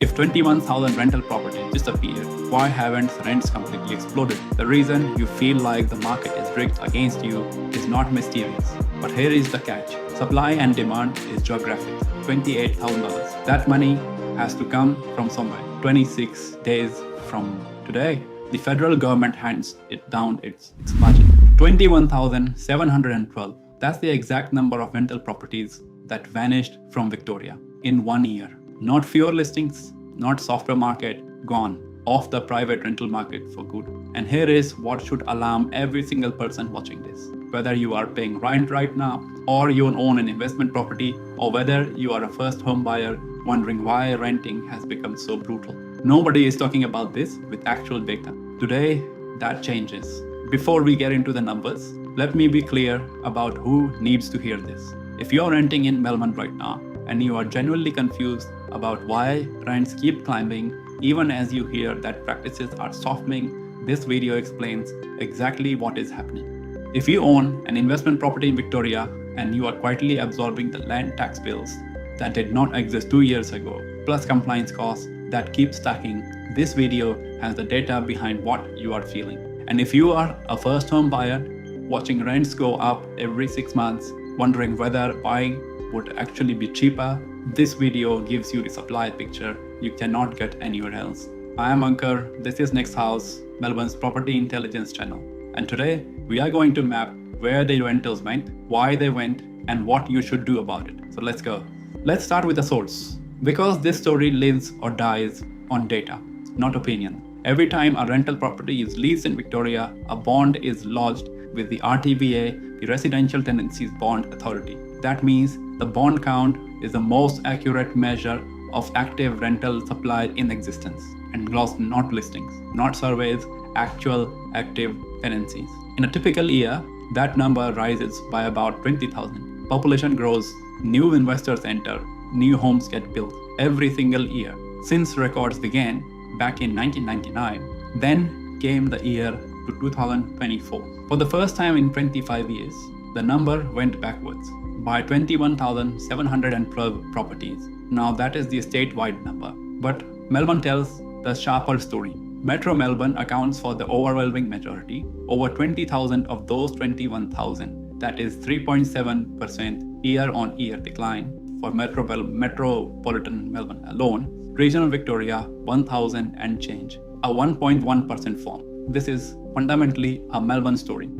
If 21,000 rental properties disappeared, why haven't rents completely exploded? The reason you feel like the market is rigged against you is not mysterious. But here is the catch. Supply and demand is geographic. $28,000. That money has to come from somewhere. 26 days from today, the federal government hands it down its budget. 21,712. That's the exact number of rental properties that vanished from Victoria in 1 year. Not fewer listings, not softer market, gone off the private rental market for good. And here is what should alarm every single person watching this. Whether you are paying rent right now, or you own an investment property, or whether you are a first home buyer wondering why renting has become so brutal. Nobody is talking about this with actual data. Today, that changes. Before we get into the numbers, let me be clear about who needs to hear this. If you are renting in Melbourne right now, and you are genuinely confused about why rents keep climbing, even as you hear that practices are softening, this video explains exactly what is happening. If you own an investment property in Victoria and you are quietly absorbing the land tax bills that did not exist 2 years ago, plus compliance costs that keep stacking, this video has the data behind what you are feeling. And if you are a first home buyer watching rents go up every 6 months, wondering whether buying would actually be cheaper, this video gives you the supply picture you cannot get anywhere else. I am Ankar, this is Next House, Melbourne's property intelligence channel. And today, we are going to map where the rentals went, why they went, and what you should do about it. So let's go. Let's start with the source. Because this story lives or dies on data, not opinion. Every time a rental property is leased in Victoria, a bond is lodged with the RTBA, the Residential Tenancies Bond Authority. That means the bond count is the most accurate measure of active rental supply in existence, and not listings, not surveys, actual active tenancies. In a typical year, that number rises by about 20,000. Population grows, new investors enter, new homes get built every single year. Since records began back in 1999, then came the year to 2024. For the first time in 25 years, the number went backwards by 21,712 properties. Now that is the statewide number. But Melbourne tells the sharper story. Metro Melbourne accounts for the overwhelming majority, over 20,000 of those 21,000. That is 3.7% year-on-year decline for metropolitan Melbourne alone. Regional Victoria, 1,000 and change, a 1.1% fall. This is fundamentally a Melbourne story.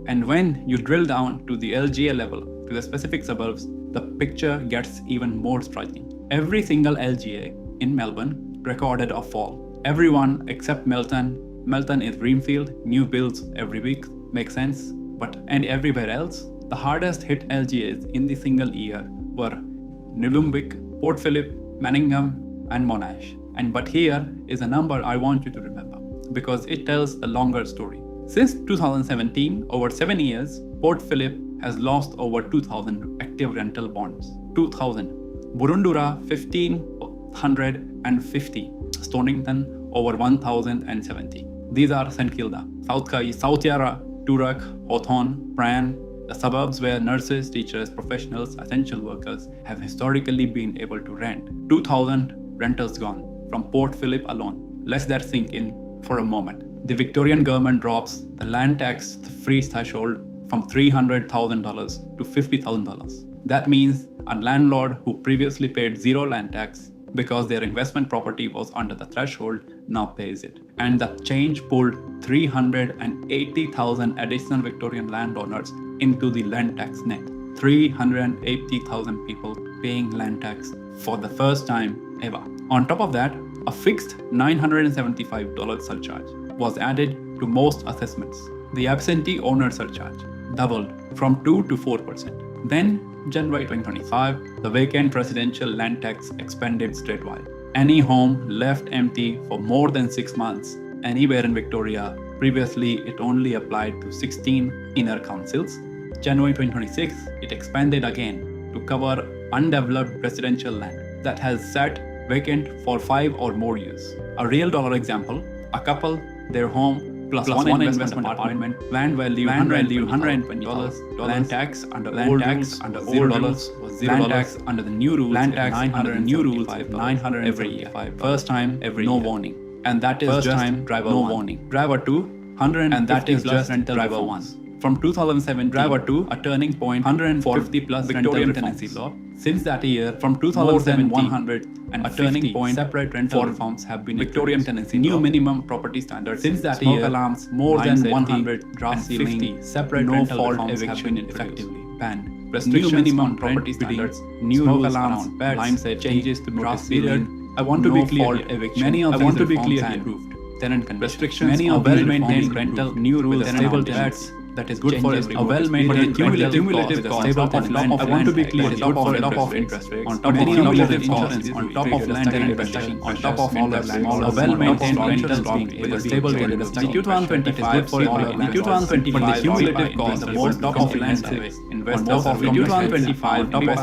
And when you drill down to the LGA level, to the specific suburbs, the picture gets even more striking. Every single LGA in Melbourne recorded a fall. Everyone except Melton. Melton is greenfield, new builds every week, makes sense. And everywhere else, the hardest hit LGAs in the single year were Nillumbik, Port Phillip, Manningham, and Monash. But here is a number I want you to remember, because it tells the longer story. Since 2017, over 7 years, Port Phillip has lost over 2,000 active rental bonds. 2,000. Burundura, 1,550. Stonington, over 1,070. These are St Kilda, South Yarra, Toorak, Hawthorn, Prahran, the suburbs where nurses, teachers, professionals, essential workers have historically been able to rent. 2,000 rentals gone from Port Phillip alone. Let that sink in for a moment. The Victorian government drops the land tax free threshold from $300,000 to $50,000. That means a landlord who previously paid zero land tax because their investment property was under the threshold now pays it. And the change pulled 380,000 additional Victorian landowners into the land tax net. 380,000 people paying land tax for the first time ever. On top of that, a fixed $975 surcharge was added to most assessments. The absentee owner surcharge doubled from 2 to 4%. Then, January 2025, the vacant residential land tax expanded statewide. Any home left empty for more than 6 months anywhere in Victoria, previously it only applied to 16 inner councils. January 2026, it expanded again to cover undeveloped residential land that has sat vacant for 5 or more years. A real dollar example, a couple, their home plus one investment apartment, land value $120, land tax under old rules under $0 was $0, land tax under the new rules, land tax under the new rules $900 every year. First time every no warning, and that is first just time driver no 1. Warning. Driver 2, 100, and that is just rental driver 1. From 2007, driver 2, a turning point, 150 plus Victorian tenancy law. Since that year, from 2007, 100 and a turning point, separate rental reforms have been Victorian tenancy new minimum property standards. Since that year, alarms, more than 100 draft ceiling, separate no fault eviction effectively banned. Restrictions minimum property standards, new rules alarms, blinds, changes to draft period. I want to be clear. Many of these reforms are improved. Tenant restrictions, many of well-maintained rental, new rules, stable tenants. That is good for everyone. A well-maintained cumulative cost of land. I want to be clear. Good for top of interest rates. On top of cumulative insurance, on top of land investing, on top of all of land. A well-maintained rental with a stable tenant. The 2025 for the 2025 cumulative cost of top of land invest top of 2025 top of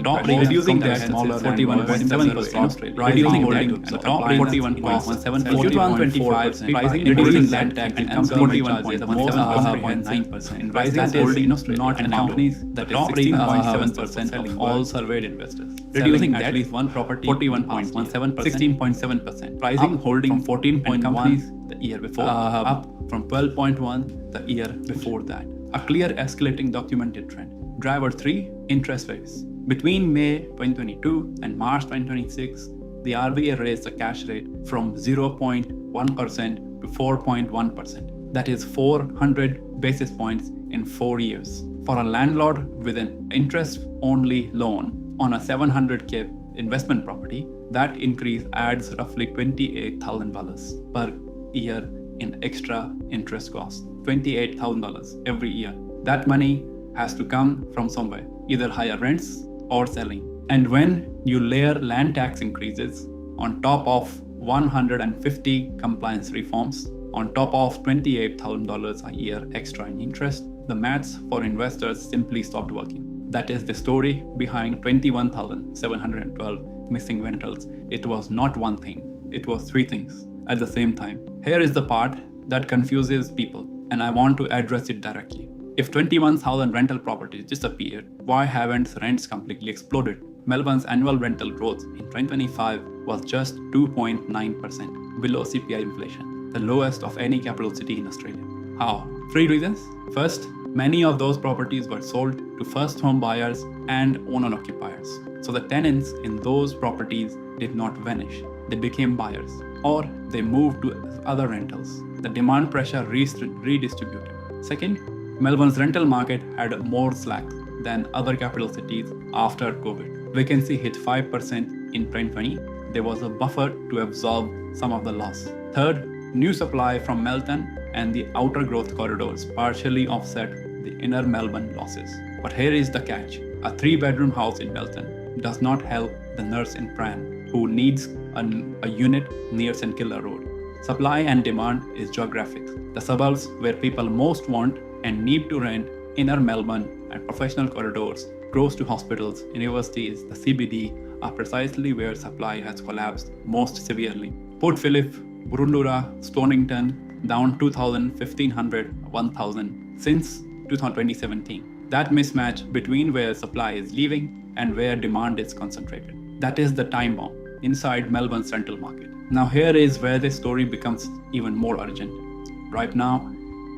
top reducing debt smaller 41.7%. Reducing debt top 41.7%. 2025 pricing reducing land tax and income charges more than 1.9%. Rising holding not and companies that is 16.7% of all surveyed investors. Reducing at least one property 41.17%, 16.7%. Pricing holding 14.1 the year before, up from 12.1 the year before that. A clear escalating documented trend. Driver 3, interest rates. Between May 2022 and March 2026, the RBA raised the cash rate from 0.1% to 4.1%. That is 400 basis points in 4 years. For a landlord with an interest-only loan on a $700K investment property, that increase adds roughly $28,000 per year in extra interest costs. $28,000 every year. That money has to come from somewhere, either higher rents or selling. And when you layer land tax increases on top of 150 compliance reforms, on top of $28,000 a year extra in interest, the maths for investors simply stopped working. That is the story behind 21,712 missing rentals. It was not one thing, it was three things at the same time. Here is the part that confuses people, and I want to address it directly. If 21,000 rental properties disappeared, why haven't rents completely exploded? Melbourne's annual rental growth in 2025 was just 2.9%, below CPI inflation, the lowest of any capital city in Australia. How? Three reasons. First, many of those properties were sold to first home buyers and owner-occupiers. So the tenants in those properties did not vanish. They became buyers, or they moved to other rentals. The demand pressure redistributed. Second, Melbourne's rental market had more slack than other capital cities after COVID. Vacancy hit 5% in 2020. There was a buffer to absorb some of the loss. Third, new supply from Melton and the outer growth corridors partially offset the inner Melbourne losses. But here is the catch. A 3-bedroom house in Melton does not help the nurse in Pran who needs a unit near St. Kilda Road. Supply and demand is geographic. The suburbs where people most want and need to rent, inner Melbourne and professional corridors close to hospitals, universities, the CBD are precisely where supply has collapsed most severely. Port Phillip, Burundura, Stonington, down 2,000, 1,500, 1,000 since 2017. That mismatch between where supply is leaving and where demand is concentrated. That is the time bomb inside Melbourne's rental market. Now here is where this story becomes even more urgent. Right now,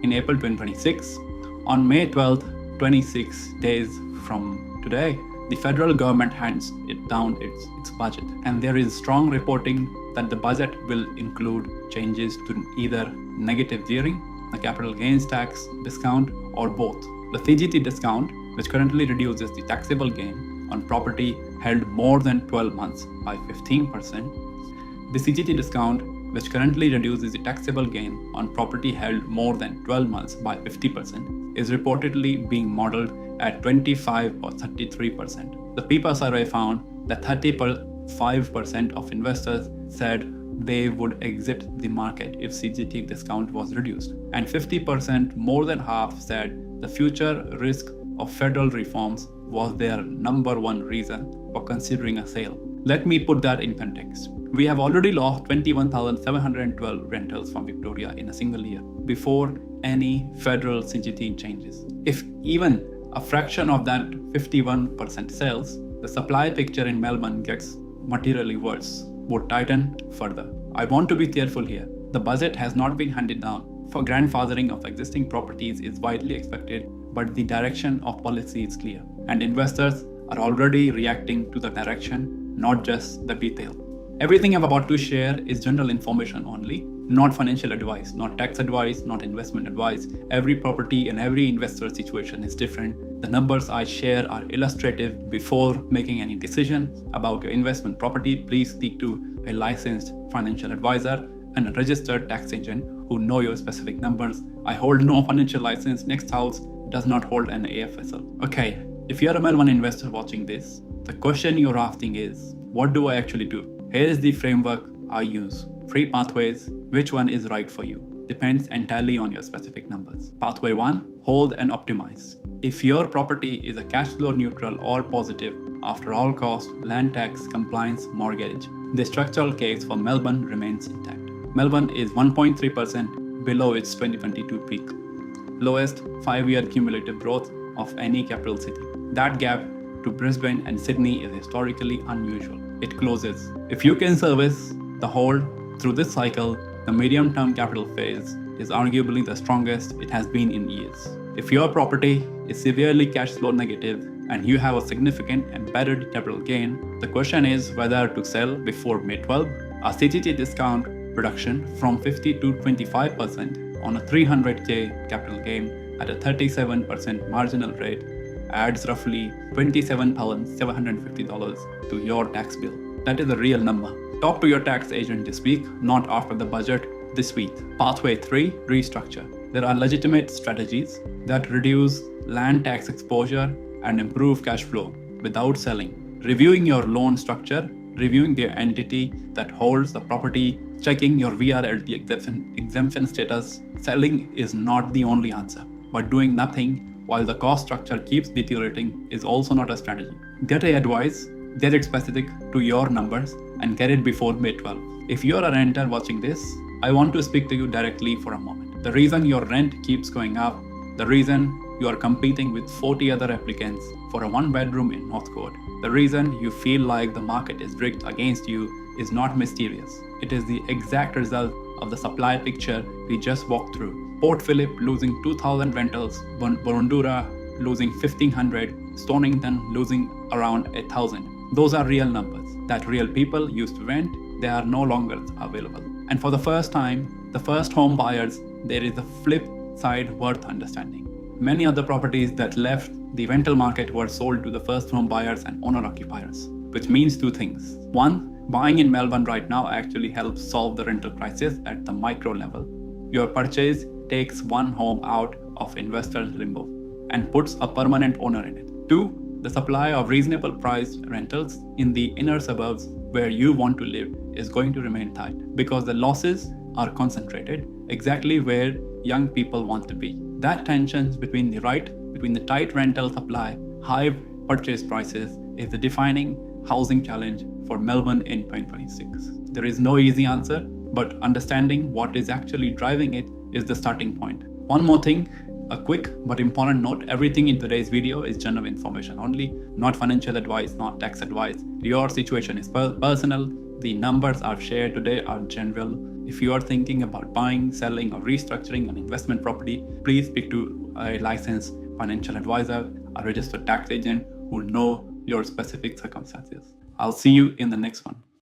in April 2026, on May 12th, 26 days from today, the federal government hands it down its budget. And there is strong reporting that the budget will include changes to either negative gearing, a capital gains tax discount, or both. The CGT discount, which currently reduces the taxable gain on property held more than 12 months by 15%. The CGT discount, which currently reduces the taxable gain on property held more than 12 months by 50%, is reportedly being modeled at 25 or 33%. The PIPA survey found that 35% of investors said they would exit the market if CGT discount was reduced, and 50%, more than half, said the future risk of federal reforms was their number one reason for considering a sale. Let me put that in context. We have already lost 21,712 rentals from Victoria in a single year before any federal CGT changes. If even a fraction of that 51% sells, the supply picture in Melbourne gets materially worse, would tighten further. I want to be careful here. The budget has not been handed down. For grandfathering of existing properties is widely expected, but the direction of policy is clear, and investors are already reacting to the direction, not just the detail. Everything I'm about to share is general information only, not financial advice, not tax advice, not investment advice. Every property and every investor situation is different. The numbers I share are illustrative. Before making any decision about your investment property, please speak to a licensed financial advisor and a registered tax agent who know your specific numbers. I hold no financial license. Next house does not hold an AFSL. Okay, if you're a Melbourne investor watching this, the question you're asking is, what do I actually do? Here is the framework I use. 3 pathways. Which one is right for you? Depends entirely on your specific numbers. Pathway 1, hold and optimize. If your property is a cash flow neutral or positive after all costs, land tax, compliance, mortgage, the structural case for Melbourne remains intact. Melbourne is 1.3% below its 2022 peak, lowest 5-year cumulative growth of any capital city. That gap to Brisbane and Sydney is historically unusual. It closes. If you can service the hold through this cycle, the medium-term capital phase is arguably the strongest it has been in years. If your property is severely cash flow negative and you have a significant embedded capital gain, the question is whether to sell before May 12. A CGT discount reduction from 50 to 25% on a 300k capital gain at a 37% marginal rate adds roughly $27,750 to your tax bill. That is a real number. Talk to your tax agent this week, not after the budget this week. Pathway 3, restructure. There are legitimate strategies that reduce land tax exposure and improve cash flow without selling. Reviewing your loan structure, reviewing the entity that holds the property, checking your VRLT exemption status. Selling is not the only answer, but doing nothing while the cost structure keeps deteriorating is also not a strategy. Get a advice, get it specific to your numbers, and get it before May 12. If you're a renter watching this, I want to speak to you directly for a moment. The reason your rent keeps going up, the reason you are competing with 40 other applicants for a 1-bedroom in North Coast, the reason you feel like the market is rigged against you is not mysterious. It is the exact result of the supply picture we just walked through. Port Phillip losing 2,000 rentals, Boroondura losing 1,500, Stonington losing around 1,000. Those are real numbers that real people used to rent. They are no longer available. And for the first time, the first home buyers, there is a flip side worth understanding. Many other properties that left the rental market were sold to the first home buyers and owner occupiers, which means 2 things. 1, buying in Melbourne right now actually helps solve the rental crisis at the micro level. Your purchase takes one home out of investors' limbo and puts a permanent owner in it. 2, the supply of reasonable priced rentals in the inner suburbs where you want to live is going to remain tight because the losses are concentrated exactly where young people want to be. That tension between the tight rental supply, high purchase prices is the defining housing challenge for Melbourne in 2026. There is no easy answer, but understanding what is actually driving it is the starting point. One more thing, a quick but important note, everything in today's video is general information only, not financial advice, not tax advice. Your situation is personal. The numbers I've shared today are general. If you are thinking about buying, selling, or restructuring an investment property, please speak to a licensed financial advisor, a registered tax agent who know your specific circumstances. I'll see you in the next one.